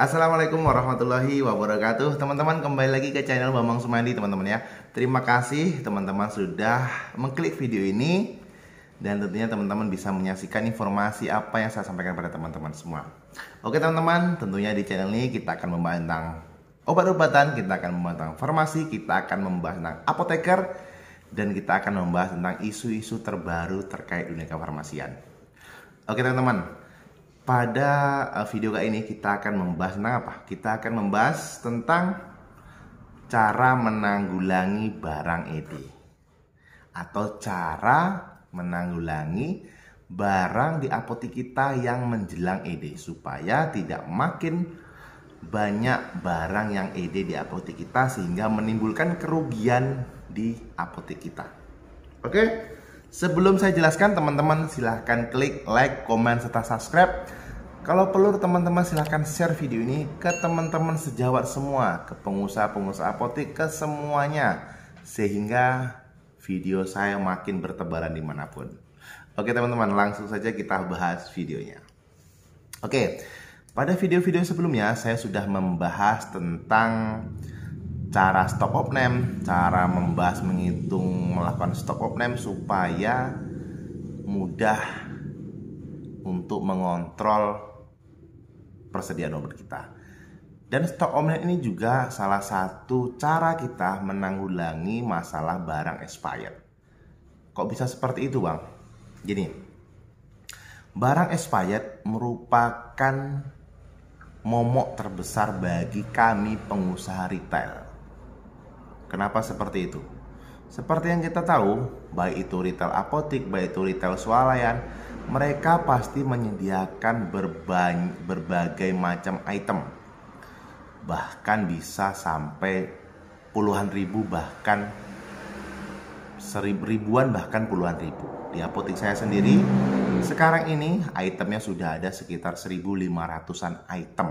Assalamualaikum warahmatullahi wabarakatuh. Teman-teman, kembali lagi ke channel Bambang Sumandi, teman-teman ya. Terima kasih teman-teman sudah mengklik video ini. Dan tentunya teman-teman bisa menyaksikan informasi apa yang saya sampaikan pada teman-teman semua. Oke teman-teman, tentunya di channel ini kita akan membahas tentang obat-obatan, kita akan membahas tentang farmasi, kita akan membahas tentang apoteker, dan kita akan membahas tentang isu-isu terbaru terkait dunia kefarmasian. Oke teman-teman, pada video kali ini kita akan membahas tentang apa? Kita akan membahas tentang cara menanggulangi barang ED atau cara menanggulangi barang di apotek kita yang menjelang ED supaya tidak makin banyak barang yang ED di apotek kita sehingga menimbulkan kerugian di apotek kita. Oke, sebelum saya jelaskan, teman-teman silahkan klik like, komen, serta subscribe. Kalau perlu teman-teman silahkan share video ini ke teman-teman sejawat semua, ke pengusaha-pengusaha apotek, ke semuanya, sehingga video saya makin bertebaran dimanapun. Oke teman-teman, langsung saja kita bahas videonya. Oke, pada video-video sebelumnya saya sudah membahas tentang cara stop of name, cara membahas menghitung melakukan stop of name supaya mudah untuk mengontrol persediaan obat kita. Dan stop of name ini juga salah satu cara kita menanggulangi masalah barang expired. Kok bisa seperti itu, Bang? Gini, barang expired merupakan momok terbesar bagi kami pengusaha retail. Kenapa seperti itu? Seperti yang kita tahu, baik itu retail apotek, baik itu retail swalayan, mereka pasti menyediakan berbagai macam item. Bahkan bisa sampai puluhan ribu, bahkan ribuan, bahkan puluhan ribu. Di apotek saya sendiri, sekarang ini itemnya sudah ada sekitar 1.500-an item.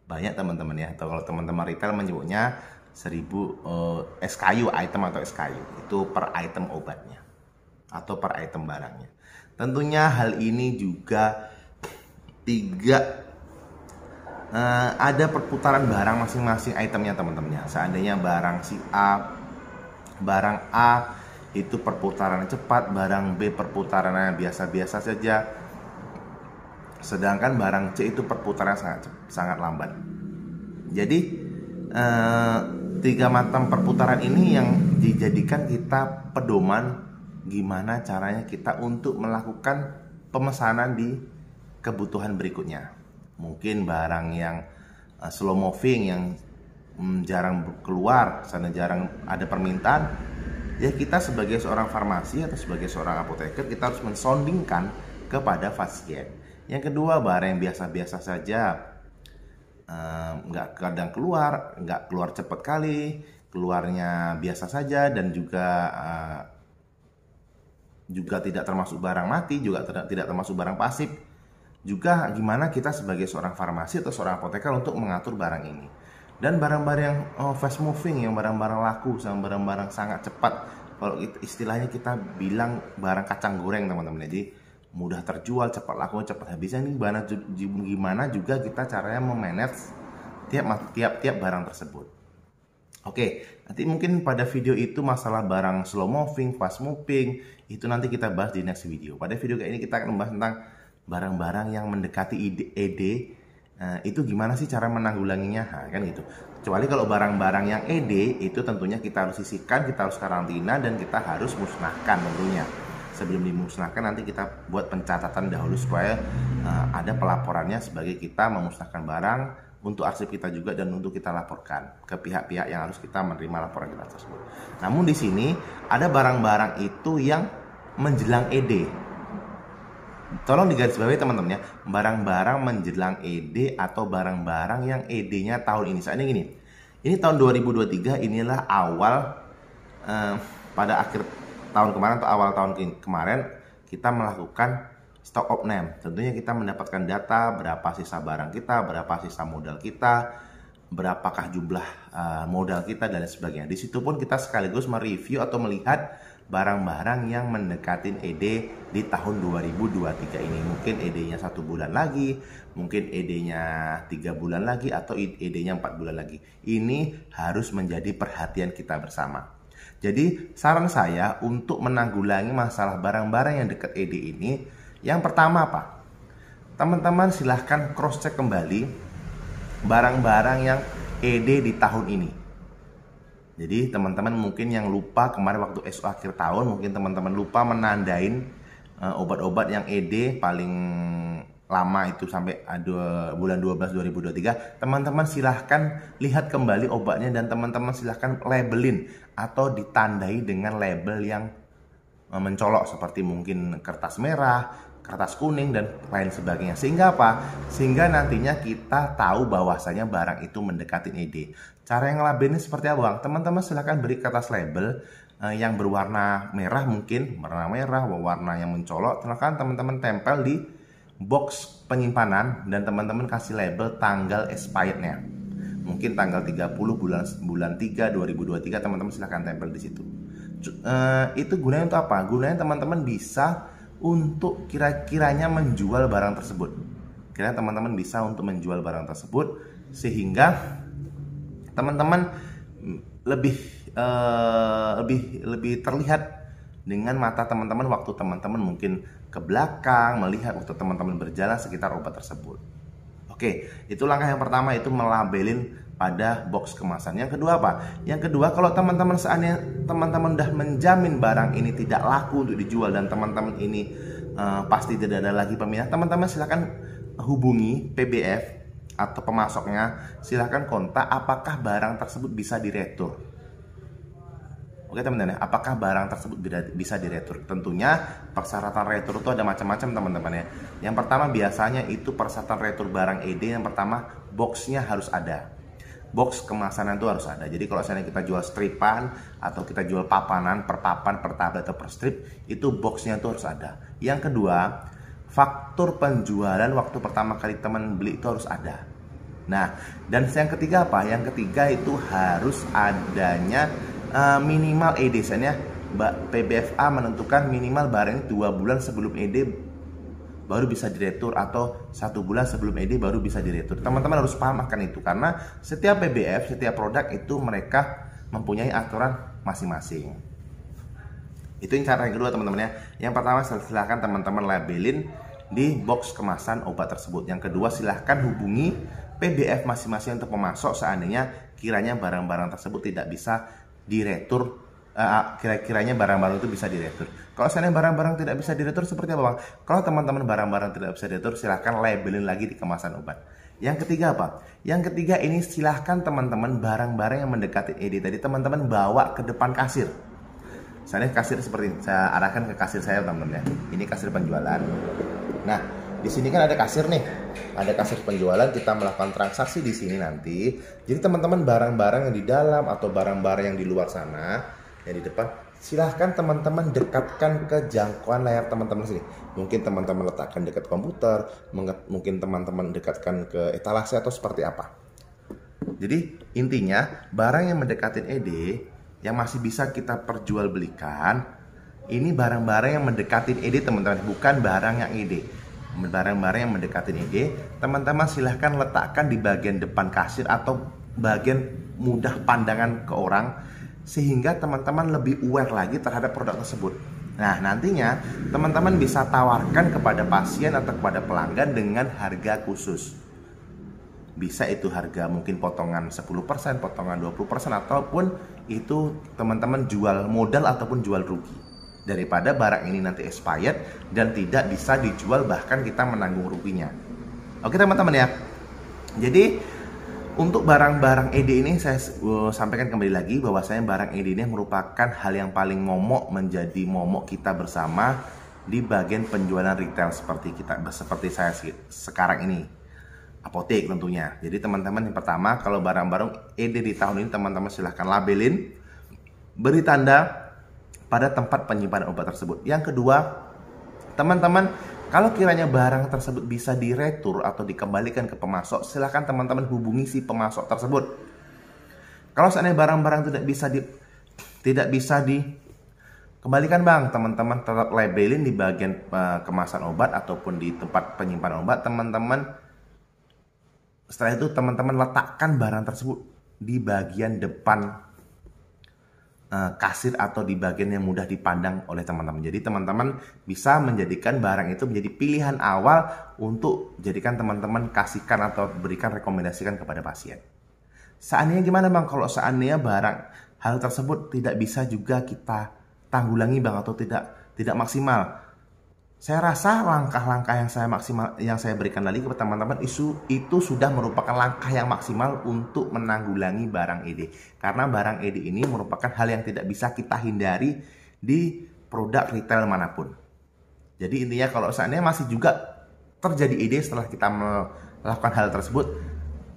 Banyak teman-teman ya, atau kalau teman-teman retail menyebutnya 1000 SKU, item atau SKU itu per item obatnya atau per item barangnya. Tentunya hal ini juga ada perputaran barang masing-masing itemnya teman-teman ya. Seandainya barang si barang A itu perputarannya cepat, barang B perputarannya biasa-biasa saja, sedangkan barang C itu perputarannya sangat lambat. Jadi 3 macam perputaran ini yang dijadikan kita pedoman gimana caranya kita untuk melakukan pemesanan di kebutuhan berikutnya. Mungkin barang yang slow moving, yang jarang keluar, sana jarang ada permintaan, ya kita sebagai seorang farmasi atau sebagai seorang apoteker kita harus mensoundingkan kepada pasien. Yang kedua, barang yang biasa-biasa saja, nggak kadang keluar, nggak keluar cepat kali, keluarnya biasa saja, dan juga tidak termasuk barang mati, juga tidak termasuk barang pasif. Juga gimana kita sebagai seorang farmasi atau seorang apoteker untuk mengatur barang ini. Dan barang-barang yang fast moving, yang barang-barang laku, sama barang-barang sangat cepat, kalau istilahnya kita bilang barang kacang goreng teman-teman. Jadi mudah terjual, cepat laku, cepat habisnya. Ini gimana juga kita caranya memanage tiap barang tersebut. Oke, nanti mungkin pada video itu masalah barang slow moving, fast moving, itu nanti kita bahas di next video. Pada video kayak ini kita akan membahas tentang barang-barang yang mendekati ED, itu gimana sih cara menanggulanginya, kan gitu. Kecuali kalau barang-barang yang ED itu tentunya kita harus sisihkan, kita harus karantina, dan kita harus musnahkan tentunya. Sebelum dimusnahkan nanti kita buat pencatatan dahulu supaya ada pelaporannya sebagai kita memusnahkan barang untuk arsip kita juga, dan untuk kita laporkan ke pihak-pihak yang harus kita menerima laporan kita tersebut. Namun di sini ada barang-barang itu yang menjelang ED. Tolong digarisbawahi teman-teman ya, barang-barang menjelang ED atau barang-barang yang ED-nya tahun ini. Saatnya gini, ini tahun 2023, inilah awal pada akhir tahun kemarin atau awal tahun kemarin kita melakukan stock of name. Tentunya kita mendapatkan data berapa sisa barang kita, berapa sisa modal kita, berapakah jumlah modal kita, dan sebagainya. Di situ pun kita sekaligus mereview atau melihat barang-barang yang mendekatin ED di tahun 2023 ini. Mungkin ED-nya 1 bulan lagi, mungkin ED-nya 3 bulan lagi, atau ED-nya 4 bulan lagi. Ini harus menjadi perhatian kita bersama. Jadi saran saya untuk menanggulangi masalah barang-barang yang dekat ED ini, yang pertama apa? Teman-teman silahkan cross check kembali barang-barang yang ED di tahun ini. Jadi teman-teman mungkin yang lupa kemarin waktu SO akhir tahun, mungkin teman-teman lupa menandain obat-obat yang ED paling lama itu sampai bulan 12 2023. Teman-teman silahkan lihat kembali obatnya dan teman-teman silahkan labelin atau ditandai dengan label yang mencolok seperti mungkin kertas merah, kertas kuning, dan lain sebagainya. Sehingga apa? Sehingga nantinya kita tahu bahwasanya barang itu mendekati ED. Cara yang labelnya seperti apa, Bang? Teman-teman silahkan beri kertas label yang berwarna merah, mungkin warna merah, warna yang mencolok. Silahkan teman-teman tempel di box penyimpanan dan teman-teman kasih label tanggal expirednya. Mungkin tanggal 30 bulan 3 2023, teman-teman silahkan tempel di situ. Itu gunanya untuk apa? Gunanya teman-teman bisa untuk kira-kiranya menjual barang tersebut. Kira teman-teman bisa untuk menjual barang tersebut sehingga teman-teman lebih terlihat dengan mata teman-teman waktu teman-teman mungkin ke belakang melihat waktu teman-teman berjalan sekitar obat tersebut. Oke, itu langkah yang pertama, itu melabelin pada box kemasan. Yang kedua apa? Yang kedua, kalau teman-teman seandainya teman-teman udah menjamin barang ini tidak laku untuk dijual dan teman-teman ini pasti tidak ada lagi peminat, teman-teman silahkan hubungi PBF atau pemasoknya, silahkan kontak apakah barang tersebut bisa diretur. Oke teman-teman, apakah barang tersebut bisa diretur? Tentunya persyaratan retur itu ada macam-macam teman-teman ya. Yang pertama biasanya itu persyaratan retur barang ED, yang pertama boxnya harus ada. Box kemasan itu harus ada. Jadi kalau misalnya kita jual stripan atau kita jual papanan, per papan, per tablet atau per strip, itu boxnya itu harus ada. Yang kedua, faktur penjualan waktu pertama kali teman beli itu harus ada. Nah, dan yang ketiga apa? Yang ketiga itu harus adanya minimal ED. Misalnya PBFA menentukan minimal barang ini 2 bulan sebelum ED baru bisa diretur, atau 1 bulan sebelum ED baru bisa diretur. Teman-teman harus paham akan itu, karena setiap PBF, setiap produk itu mereka mempunyai aturan masing-masing. Itu yang cara yang kedua teman-teman ya. Yang pertama silahkan teman-teman labelin di box kemasan obat tersebut. Yang kedua silahkan hubungi PBF masing-masing untuk pemasok seandainya kiranya barang-barang tersebut tidak bisa diretur. Kira-kiranya barang-barang itu bisa diretur. Kalau seandainya barang-barang tidak bisa diretur seperti apa, Bang? Kalau teman-teman barang-barang tidak bisa diretur, silahkan labelin lagi di kemasan obat. Yang ketiga apa? Yang ketiga ini silahkan teman-teman barang-barang yang mendekati ED tadi teman-teman bawa ke depan kasir. Misalnya kasir seperti ini, saya arahkan ke kasir saya teman-teman ya. Ini kasir penjualan. Nah, di sini kan ada kasir nih. Ada kasir penjualan, kita melakukan transaksi di sini nanti. Jadi teman-teman barang-barang yang di dalam atau barang-barang yang di luar sana, yang di depan, silahkan teman-teman dekatkan ke jangkauan layar teman-teman sini. Mungkin teman-teman letakkan dekat komputer, mungkin teman-teman dekatkan ke etalase atau seperti apa. Jadi intinya barang yang mendekatin ED yang masih bisa kita perjualbelikan, ini barang-barang yang mendekatin ED teman-teman, bukan barang yang ED. Barang-barang yang mendekatin ED, teman-teman silahkan letakkan di bagian depan kasir atau bagian mudah pandangan ke orang, sehingga teman-teman lebih aware lagi terhadap produk tersebut. Nah, nantinya teman-teman bisa tawarkan kepada pasien atau kepada pelanggan dengan harga khusus. Bisa itu harga mungkin potongan 10%, potongan 20%, ataupun itu teman-teman jual modal ataupun jual rugi. Daripada barang ini nanti expired dan tidak bisa dijual, bahkan kita menanggung ruginya. Oke teman-teman ya. Jadi untuk barang-barang ED ini saya sampaikan kembali lagi bahwasanya barang ED ini merupakan hal yang paling momok, menjadi momok kita bersama di bagian penjualan retail seperti saya sekarang ini, apotek tentunya. Jadi teman-teman yang pertama, kalau barang-barang ED di tahun ini teman-teman silahkan labelin, beri tanda pada tempat penyimpanan obat tersebut. Yang kedua, teman-teman kalau kiranya barang tersebut bisa diretur atau dikembalikan ke pemasok, silahkan teman-teman hubungi si pemasok tersebut. Kalau seandainya barang-barang tidak bisa Kembalikan bang, teman-teman tetap labelin di bagian kemasan obat ataupun di tempat penyimpanan obat teman-teman. Setelah itu teman-teman letakkan barang tersebut di bagian depan kasir atau di bagian yang mudah dipandang oleh teman-teman. Jadi teman-teman bisa menjadikan barang itu menjadi pilihan awal untuk jadikan teman-teman kasihkan atau berikan rekomendasikan kepada pasien. Seandainya gimana bang kalau seandainya barang hal tersebut tidak bisa juga kita tanggulangi bang atau tidak maksimal? Saya rasa langkah-langkah yang saya berikan tadi kepada teman-teman itu sudah merupakan langkah yang maksimal untuk menanggulangi barang ED. Karena barang ED ini merupakan hal yang tidak bisa kita hindari di produk retail manapun. Jadi intinya kalau seandainya masih juga terjadi ED setelah kita melakukan hal tersebut,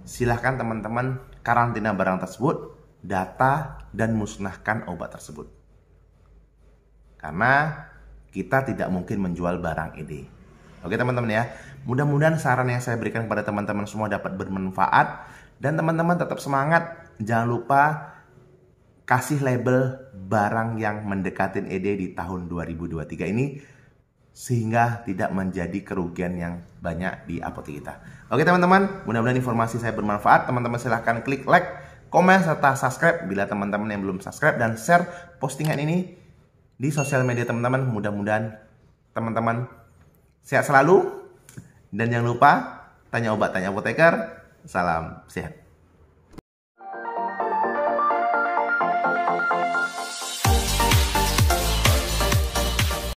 silahkan teman-teman karantina barang tersebut, data, dan musnahkan obat tersebut. Karena kita tidak mungkin menjual barang ED. Oke teman-teman ya, mudah-mudahan saran yang saya berikan kepada teman-teman semua dapat bermanfaat. Dan teman-teman tetap semangat, jangan lupa kasih label barang yang mendekatin ED di tahun 2023 ini, sehingga tidak menjadi kerugian yang banyak di apotek kita. Oke teman-teman, mudah-mudahan informasi saya bermanfaat. Teman-teman silahkan klik like, komen, serta subscribe bila teman-teman yang belum subscribe, dan share postingan ini di sosial media teman-teman. Mudah-mudahan teman-teman sehat selalu. Dan jangan lupa tanya obat, tanya apoteker. Salam sehat.